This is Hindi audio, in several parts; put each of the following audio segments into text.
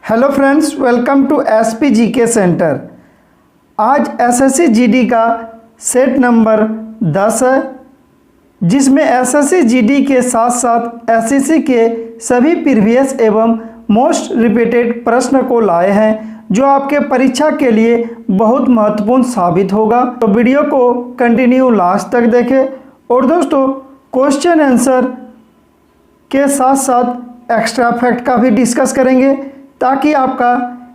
Hello friends, welcome to SP GK centre. आज एसएससी जीडी का सेट नंबर 10 है, जिसमें एसएससी जीडी के साथ साथ एसएससी के सभी प्रीवियस एवं मोस्ट रिपीटेड प्रश्न को लाए हैं, जो आपके परीक्षा के लिए बहुत महत्वपूर्ण साबित होगा। तो वीडियो को कंटिन्यू लास्ट तक देखें। और दोस्तों, क्वेश्चन आंसर के साथ साथ एक्स्ट्रा फैक्ट का भी डिस्कस करेंगे, ताकि आपका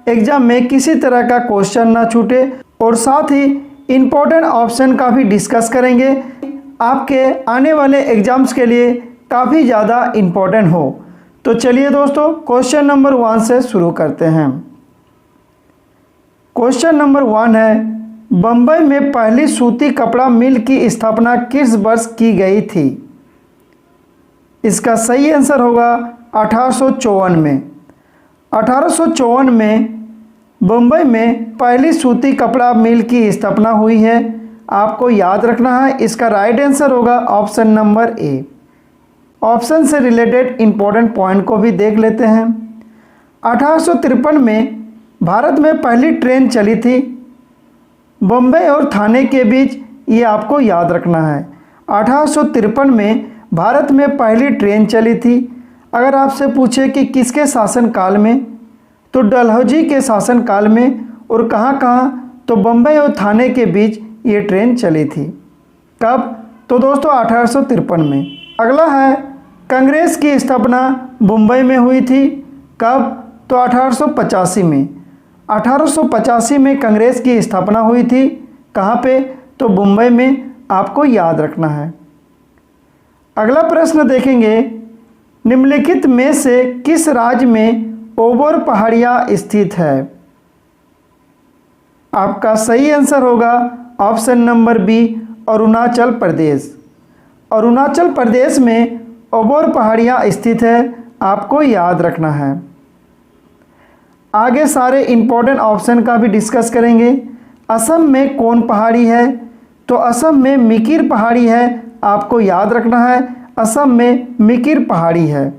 एग्ज़ाम में किसी तरह का क्वेश्चन ना छूटे। और साथ ही इम्पोर्टेंट ऑप्शन का भी डिस्कस करेंगे, आपके आने वाले एग्ज़ाम्स के लिए काफ़ी ज़्यादा इम्पोर्टेंट हो। तो चलिए दोस्तों, क्वेश्चन नंबर 1 से शुरू करते हैं। क्वेश्चन नंबर 1 है, बम्बई में पहली सूती कपड़ा मिल की स्थापना किस वर्ष की गई थी? इसका सही आंसर होगा 1854 में। 1854 में बम्बई में पहली सूती कपड़ा मिल की स्थापना हुई है। आपको याद रखना है, इसका राइट आंसर होगा ऑप्शन नंबर ए। ऑप्शन से रिलेटेड इंपॉर्टेंट पॉइंट को भी देख लेते हैं। 1853 में भारत में पहली ट्रेन चली थी बम्बई और थाने के बीच, ये आपको याद रखना है। 1853 में भारत में पहली ट्रेन चली थी। अगर आपसे पूछे कि किसके शासनकाल में, तो डलहौजी के शासनकाल में। और कहाँ, तो बम्बई और थाने के बीच ये ट्रेन चली थी। कब? तो दोस्तों 1853 में। अगला है, कांग्रेस की स्थापना मुंबई में हुई थी। कब? तो 1885 में। 1885 में कांग्रेस की स्थापना हुई थी। कहाँ पे? तो मुंबई में। आपको याद रखना है। अगला प्रश्न देखेंगे, निम्नलिखित में से किस राज्य में ओबर पहाड़ियाँ स्थित है? आपका सही आंसर होगा option number B, Arunachal Pradesh. Arunachal Pradesh में ओबर पहाड़ियाँ स्थित है। आपको याद रखना है। आगे सारे इंपॉर्टेंट ऑप्शन का भी डिस्कस करेंगे। असम में कौन पहाड़ी है? तो असम में मिकिर पहाड़ी है। आपको याद रखना है, असम में मिकिर पहाड़ी है।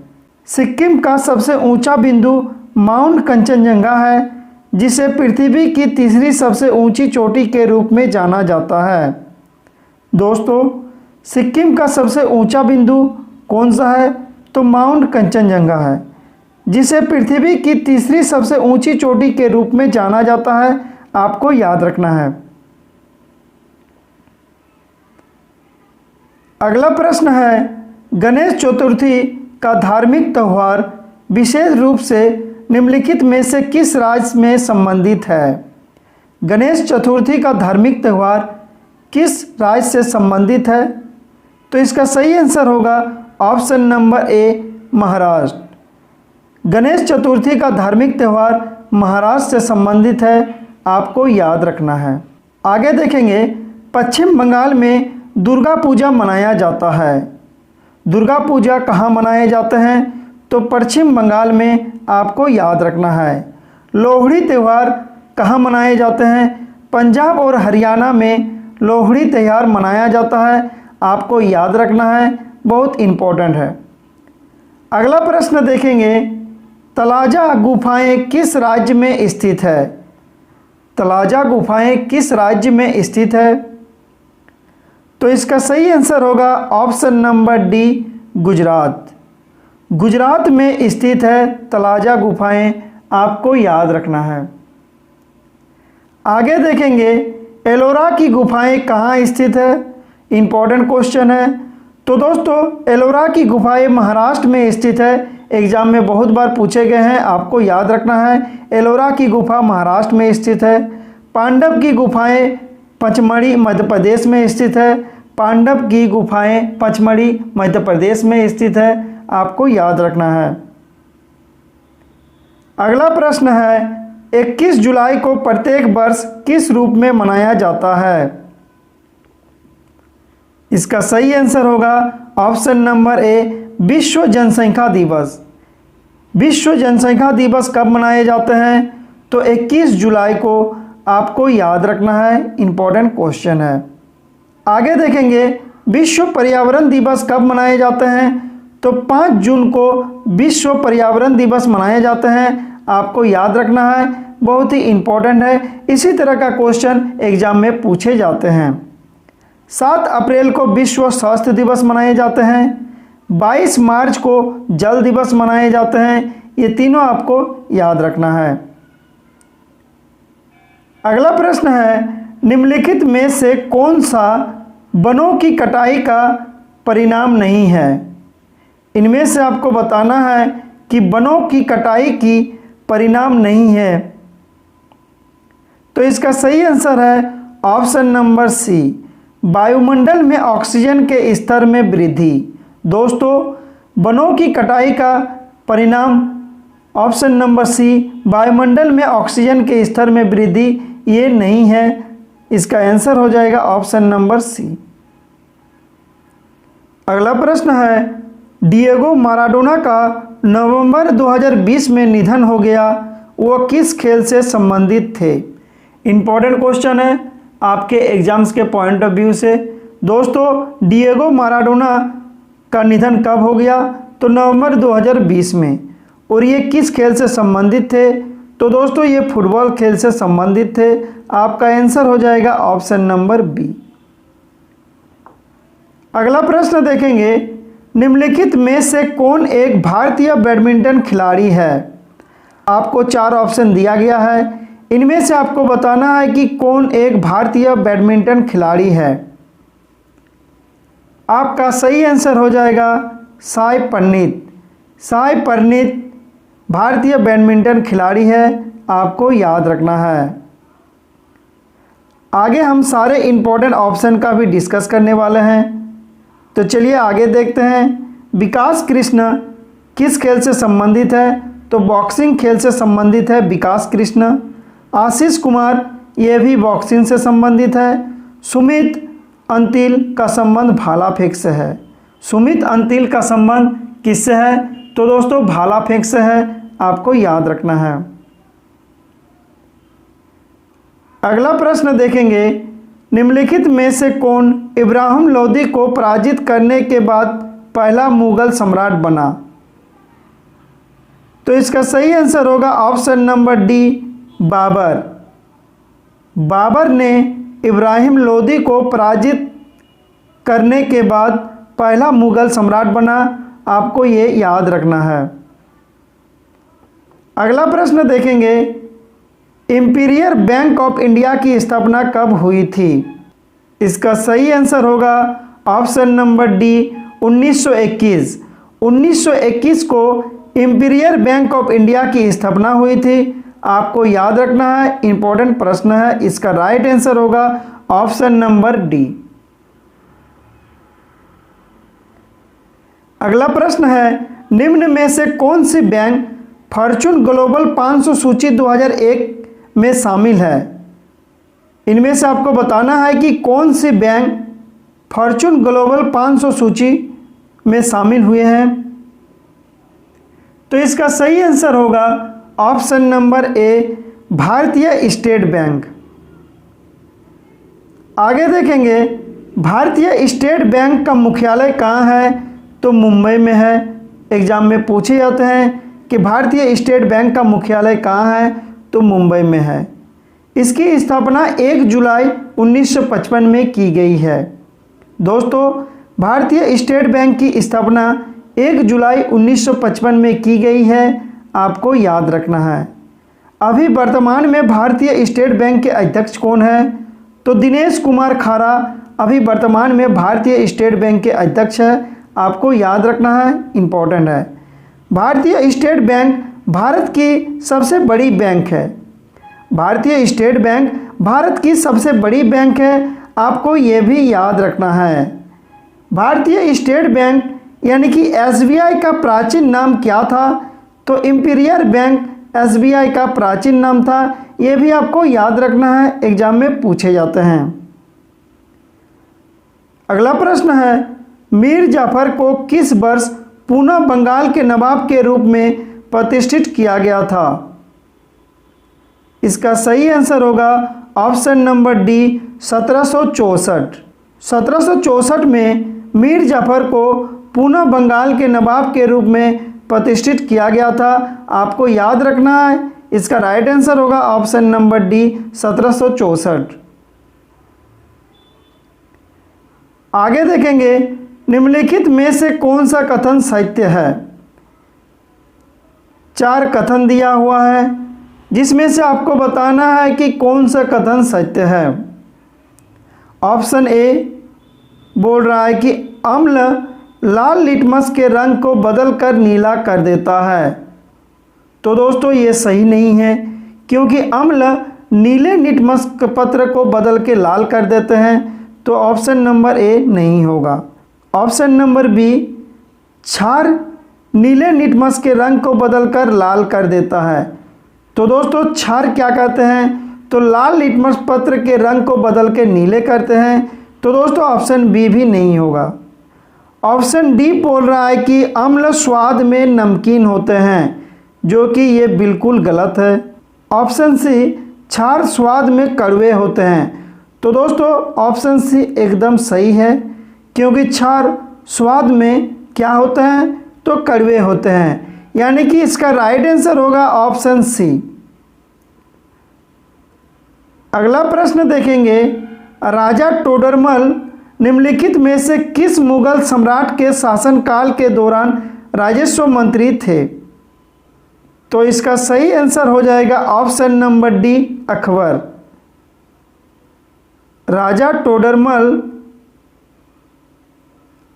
सिक्किम का सबसे ऊंचा बिंदु माउंट कंचनजंगा है, जिसे पृथ्वी की तीसरी सबसे ऊंची चोटी के रूप में जाना जाता है। दोस्तों, सिक्किम का सबसे ऊंचा बिंदु कौन सा है? तो माउंट कंचनजंगा है, जिसे पृथ्वी की तीसरी सबसे ऊंची चोटी के रूप में जाना जाता है। आपको याद रखना है। अगला प्रश्न है, गणेश चतुर्थी का धार्मिक त्यौहार विशेष रूप से निम्नलिखित में से किस राज्य में संबंधित है? गणेश चतुर्थी का धार्मिक त्यौहार किस राज्य से संबंधित है? तो इसका सही आंसर होगा option number A, Maharashtra. Ganesh Chaturthi का धार्मिक त्यौहार महाराष्ट्र से संबंधित है। आपको याद रखना है। आगे देखेंगे, पश्चिम बंगाल में दुर्गा पूजा मनाया जाता है। दुर्गा पूजा कहाँ मनाए जाते हैं? तो पश्चिम बंगाल में। आपको याद रखना है। लोहड़ी त्यौहार कहाँ मनाए जाते हैं? पंजाब और हरियाणा में लोहड़ी त्यौहार मनाया जाता है। आपको याद रखना है, बहुत इम्पोर्टेंट है। अगला प्रश्न देखेंगे, तलाजा गुफाएं किस राज्य में स्थित है? तलाजा गुफाएं किस राज्य में स्थित है? तो इसका सही आंसर होगा option number D, Gujarat. Gujarat में स्थित है तलाजा गुफाएं। आपको याद रखना है। आगे देखेंगे, एलोरा की गुफाएं कहाँ स्थित है? इम्पॉर्टेंट क्वेश्चन है। तो दोस्तों, एलोरा की गुफाएं महाराष्ट्र में स्थित है। एग्जाम में बहुत बार पूछे गए हैं, आपको याद रखना है। एलोरा की गुफा महाराष्ट्र में स्थित है। पांडव की गुफाएं पचमढ़ी मध्य प्रदेश में स्थित है। पांडव की गुफाएं पचमढ़ी मध्य प्रदेश में स्थित है। आपको याद रखना है। अगला प्रश्न है, 21 जुलाई को प्रत्येक वर्ष किस रूप में मनाया जाता है? इसका सही आंसर होगा ऑप्शन नंबर ए, विश्व जनसंख्या दिवस। विश्व जनसंख्या दिवस कब मनाए जाते हैं? तो 21 जुलाई को। आपको याद रखना है, इंपॉर्टेंट क्वेश्चन है। आगे देखेंगे, विश्व पर्यावरण दिवस कब मनाए जाते हैं? तो 5 जून को विश्व पर्यावरण दिवस मनाए जाते हैं। आपको याद रखना है, बहुत ही इम्पोर्टेंट है। इसी तरह का क्वेश्चन एग्जाम में पूछे जाते हैं। 7 अप्रैल को विश्व स्वास्थ्य दिवस मनाए जाते हैं। 22 मार्च को जल दिवस मनाए जाते हैं। ये तीनों आपको याद रखना है। अगला प्रश्न है, निम्नलिखित में से कौन सा वनों की कटाई का परिणाम नहीं है? इनमें से आपको बताना है कि वनों की कटाई की परिणाम नहीं है। तो इसका सही आंसर है ऑप्शन नंबर सी, वायुमंडल में ऑक्सीजन के स्तर में वृद्धि। दोस्तों, वनों की कटाई का परिणाम ऑप्शन नंबर सी, वायुमंडल में ऑक्सीजन के स्तर में वृद्धि, ये नहीं है। इसका आंसर हो जाएगा ऑप्शन नंबर सी। अगला प्रश्न है, डिएगो माराडोना का नवंबर 2020 में निधन हो गया, वो किस खेल से संबंधित थे? इम्पॉर्टेंट क्वेश्चन है आपके एग्जाम्स के पॉइंट ऑफ व्यू से। दोस्तों, डिएगो माराडोना का निधन कब हो गया? तो नवंबर 2020 में। और ये किस खेल से संबंधित थे? तो दोस्तों, ये फुटबॉल खेल से संबंधित थे। आपका आंसर हो जाएगा ऑप्शन नंबर बी। अगला प्रश्न देखेंगे, निम्नलिखित में से कौन एक भारतीय बैडमिंटन खिलाड़ी है? आपको 4 ऑप्शन दिया गया है। इनमें से आपको बताना है कि कौन एक भारतीय बैडमिंटन खिलाड़ी है। आपका सही आंसर हो जाएगा साई प्रणीत। साई प्रणीत भारतीय बैडमिंटन खिलाड़ी है, आपको याद रखना है। आगे हम सारे इम्पोर्टेंट ऑप्शन का भी डिस्कस करने वाले हैं। तो चलिए आगे देखते हैं। विकास कृष्ण किस खेल से संबंधित है? तो बॉक्सिंग खेल से संबंधित है विकास कृष्ण। आशीष कुमार, ये भी बॉक्सिंग से संबंधित है। सुमित अंतिल का संबंध भाला फेंक से है। सुमित अंतिल का संबंध किससे है? तो दोस्तों, भाला फेंक से है, आपको याद रखना है। अगला प्रश्न देखेंगे, निम्नलिखित में से कौन इब्राहिम लोदी को पराजित करने के बाद पहला मुगल सम्राट बना? तो इसका सही आंसर होगा option number D, Babur. Babur ने इब्राहिम लोदी को पराजित करने के बाद पहला मुगल सम्राट बना, आपको ये याद रखना है। अगला प्रश्न देखेंगे, इंपीरियल बैंक ऑफ इंडिया की स्थापना कब हुई थी? इसका सही आंसर होगा ऑप्शन नंबर डी, 1921। 1921 को इंपीरियल बैंक ऑफ इंडिया की स्थापना हुई थी, आपको याद रखना है। इंपॉर्टेंट प्रश्न है, इसका राइट आंसर होगा ऑप्शन नंबर डी। अगला प्रश्न है, निम्न में से कौन सी बैंक फॉर्च्यून ग्लोबल 500 सूची 2001 में शामिल है? इनमें से आपको बताना है कि कौन सी बैंक फॉर्च्यून ग्लोबल 500 सूची में शामिल हुए हैं। तो इसका सही आंसर होगा ऑप्शन नंबर ए, भारतीय स्टेट बैंक। आगे देखेंगे, भारतीय स्टेट बैंक का मुख्यालय कहाँ है? तो मुंबई में है। एग्जाम में पूछे जाते हैं कि भारतीय स्टेट बैंक का मुख्यालय कहाँ है? तो मुंबई में है। इसकी स्थापना 1 जुलाई 1955 में की गई है। दोस्तों, भारतीय स्टेट बैंक की स्थापना 1 जुलाई 1955 में की गई है, आपको याद रखना है। अभी वर्तमान में भारतीय स्टेट बैंक के अध्यक्ष कौन है? तो दिनेश कुमार खारा अभी वर्तमान में भारतीय स्टेट बैंक के अध्यक्ष है, आपको याद रखना है, इम्पोर्टेंट है। भारतीय स्टेट बैंक भारत की सबसे बड़ी बैंक है। भारतीय स्टेट बैंक भारत की सबसे बड़ी बैंक है, आपको ये भी याद रखना है। भारतीय स्टेट बैंक यानी कि एसबीआई का प्राचीन नाम क्या था? तो इंपीरियल बैंक एसबीआई का प्राचीन नाम था, ये भी आपको याद रखना है, एग्जाम में पूछे जाते हैं। अगला प्रश्न है, मीर जाफर को किस वर्ष पूना बंगाल के नवाब के रूप में प्रतिष्ठित किया गया था? इसका सही आंसर होगा ऑप्शन नंबर डी, 1764। 1764 में मीर जाफर को पूना बंगाल के नवाब के रूप में प्रतिष्ठित किया गया था? आपको याद रखना है, इसका राइट आंसर होगा ऑप्शन नंबर डी 1764। आगे देखेंगे, निम्नलिखित में से कौन सा कथन सत्य है? 4 कथन दिया हुआ है, जिसमें से आपको बताना है कि कौन सा कथन सत्य है। ऑप्शन ए बोल रहा है कि अम्ल लाल लिटमस के रंग को बदलकर नीला कर देता है। तो दोस्तों ये सही नहीं है, क्योंकि अम्ल नीले लिटमस पत्र को बदल के लाल कर देते हैं। तो ऑप्शन नंबर ए नहीं होगा। ऑप्शन नंबर बी, क्षार नीले लिटमस के रंग को बदलकर लाल कर देता है। तो दोस्तों क्षार क्या कहते हैं? तो लाल लिटमस पत्र के रंग को बदल के नीले करते हैं। तो दोस्तों ऑप्शन बी भी नहीं होगा। ऑप्शन डी बोल रहा है कि अम्ल स्वाद में नमकीन होते हैं, जो कि ये बिल्कुल गलत है। ऑप्शन सी, क्षार स्वाद में कड़वे होते हैं। तो दोस्तों ऑप्शन सी एकदम सही है, क्योंकि क्षार स्वाद में क्या होते हैं? तो कड़वे होते हैं, यानी कि इसका राइट आंसर होगा ऑप्शन सी। अगला प्रश्न देखेंगे, राजा टोडरमल निम्नलिखित में से किस मुगल सम्राट के शासनकाल के दौरान राजस्व मंत्री थे? तो इसका सही आंसर हो जाएगा ऑप्शन नंबर डी, अकबर। राजा टोडरमल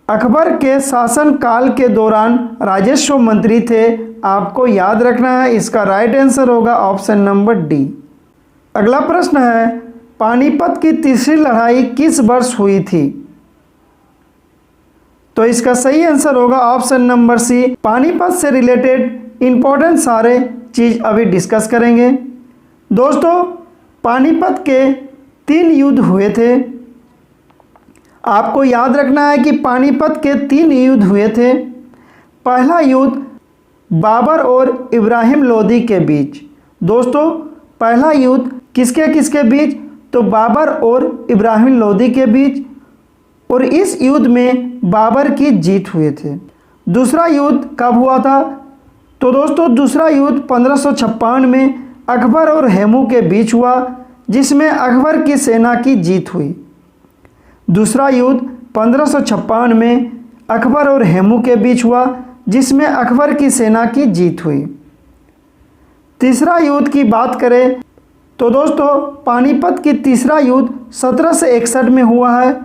अकबर के शासनकाल के दौरान राजस्व मंत्री थे। आपको याद रखना है, इसका राइट आंसर होगा ऑप्शन नंबर डी। अगला प्रश्न है, पानीपत की तीसरी लड़ाई किस वर्ष हुई थी? तो इसका सही आंसर होगा ऑप्शन नंबर सी। पानीपत से रिलेटेड इंपॉर्टेंट सारे चीज़ अभी डिस्कस करेंगे। दोस्तों पानीपत के 3 युद्ध हुए थे। आपको याद रखना है कि पानीपत के 3 युद्ध हुए थे। पहला युद्ध बाबर और इब्राहिम लोदी के बीच। दोस्तों पहला युद्ध किसके किसके बीच? तो बाबर और इब्राहिम लोदी के बीच, और इस युद्ध में बाबर की जीत हुए थे। दूसरा युद्ध कब हुआ था? तो दोस्तों दूसरा युद्ध 1556 में अकबर और हेमू के बीच हुआ, जिसमें अकबर की सेना की जीत हुई। दूसरा युद्ध 1556 में अकबर और हेमू के बीच हुआ, जिसमें अकबर की सेना की जीत हुई। तीसरा युद्ध की बात करें तो दोस्तों पानीपत की तीसरा युद्ध 1761 में हुआ है,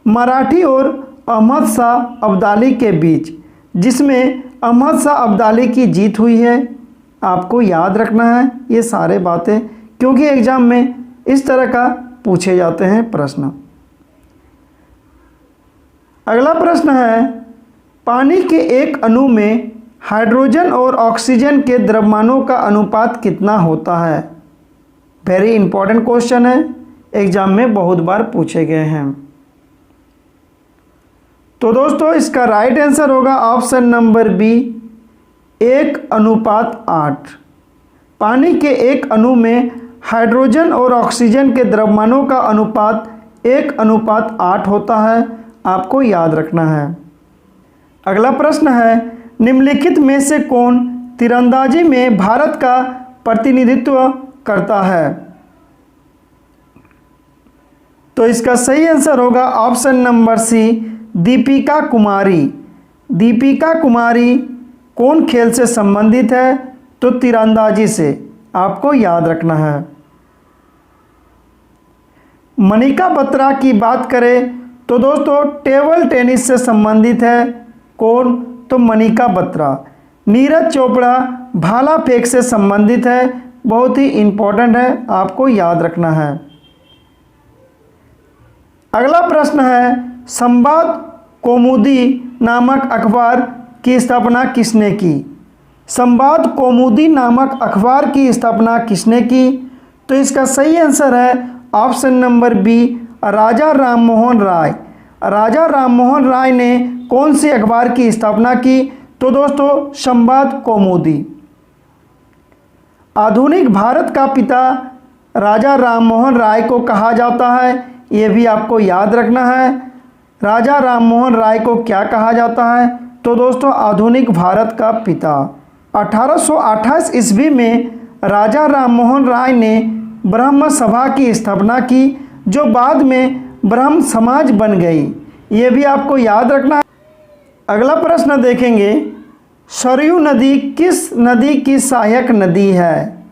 मराठी और अहमद शाह अब्दाली के बीच, जिसमें अहमद शाह अब्दाली की जीत हुई है। आपको याद रखना है ये सारे बातें, क्योंकि एग्ज़ाम में इस तरह का पूछे जाते हैं प्रश्न। अगला प्रश्न है, पानी के एक अणु में हाइड्रोजन और ऑक्सीजन के द्रव्यमानों का अनुपात कितना होता है? वेरी इंपॉर्टेंट क्वेश्चन है, एग्जाम में बहुत बार पूछे गए हैं। तो दोस्तों इसका राइट आंसर होगा ऑप्शन नंबर बी, 1:8। पानी के एक अणु में हाइड्रोजन और ऑक्सीजन के द्रव्यमानों का अनुपात 1:8 होता है। आपको याद रखना है। अगला प्रश्न है, निम्नलिखित में से कौन तीरंदाजी में भारत का प्रतिनिधित्व करता है? तो इसका सही आंसर होगा ऑप्शन नंबर सी, दीपिका कुमारी। दीपिका कुमारी कौन खेल से संबंधित है? तो तीरंदाजी से। आपको याद रखना है। मनिका बत्रा की बात करें तो दोस्तों टेबल टेनिस से संबंधित है। कौन? तो मनिका बत्रा। नीरज चोपड़ा भाला फेंक से संबंधित है, बहुत ही इंपॉर्टेंट है, आपको याद रखना है। अगला प्रश्न है, संवाद कौमुदी नामक अखबार की स्थापना किसने की? संवाद कौमुदी नामक अखबार की स्थापना किसने की? तो इसका सही आंसर है option number B, Raja Rammohan Roy. Raja Rammohan Roy ने कौन सी अखबार की स्थापना की? तो दोस्तों संवाद कौमुदी। आधुनिक भारत का पिता राजा राममोहन राय को कहा जाता है, ये भी आपको याद रखना है। राजा राममोहन राय को क्या कहा जाता है? तो दोस्तों आधुनिक भारत का पिता। 1828 ईस्वी में राजा राममोहन राय ने ब्रह्म सभा की स्थापना की, जो बाद में ब्रह्म समाज बन गई। ये भी आपको याद रखना है। अगला प्रश्न देखेंगे, सरयू नदी किस नदी की सहायक नदी है?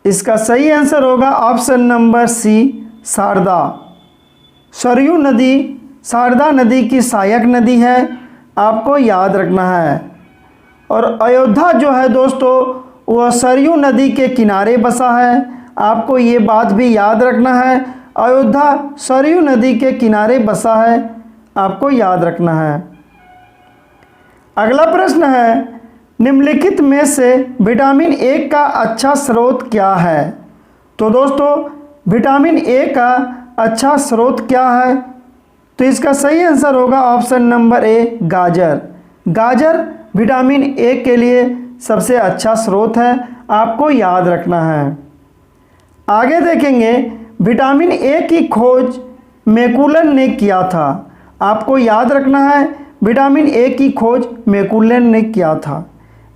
इसका सही आंसर होगा option number C, Sharda. Saryu नदी शारदा नदी की सहायक नदी है, आपको याद रखना है। और अयोध्या जो है दोस्तों वह सरयू नदी के किनारे बसा है, आपको ये बात भी याद रखना है। अयोध्या सरयू नदी के किनारे बसा है, आपको याद रखना है। अगला प्रश्न है, निम्नलिखित में से विटामिन ए का अच्छा स्रोत क्या है? तो दोस्तों विटामिन ए का अच्छा स्रोत क्या है? तो इसका सही आंसर होगा ऑप्शन नंबर ए, गाजर। गाजर विटामिन ए के लिए सबसे अच्छा स्रोत है, आपको याद रखना है। आगे देखेंगे, विटामिन ए की खोज मैकुलन ने किया था, आपको याद रखना है। विटामिन ए की खोज मैकुलन ने किया था।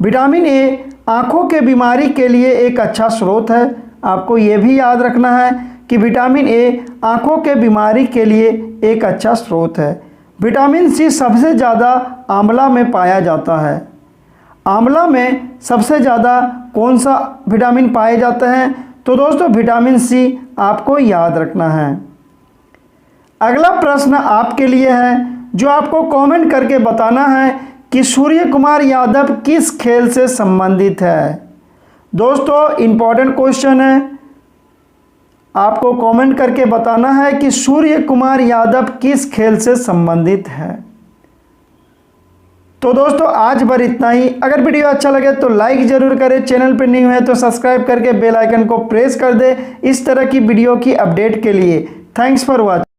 विटामिन ए आँखों के बीमारी के लिए एक अच्छा स्रोत है, आपको ये भी याद रखना है कि विटामिन ए आँखों के बीमारी के लिए एक अच्छा स्रोत है। विटामिन सी सबसे ज़्यादा आंवला में पाया जाता है। आंवला में सबसे ज़्यादा कौन सा विटामिन पाए जाते हैं? तो दोस्तों विटामिन सी आपको याद रखना है। अगला प्रश्न आपके लिए है, जो आपको कमेंट करके बताना है कि सूर्य कुमार यादव किस खेल से संबंधित है। दोस्तों इम्पॉर्टेंट क्वेश्चन है, आपको कमेंट करके बताना है कि सूर्य कुमार यादव किस खेल से संबंधित है। तो दोस्तों आज भर इतना ही। अगर वीडियो अच्छा लगे तो लाइक ज़रूर करें, चैनल पर नहीं हुए तो सब्सक्राइब करके बेल आइकन को प्रेस कर दें इस तरह की वीडियो की अपडेट के लिए। Thanks for watching.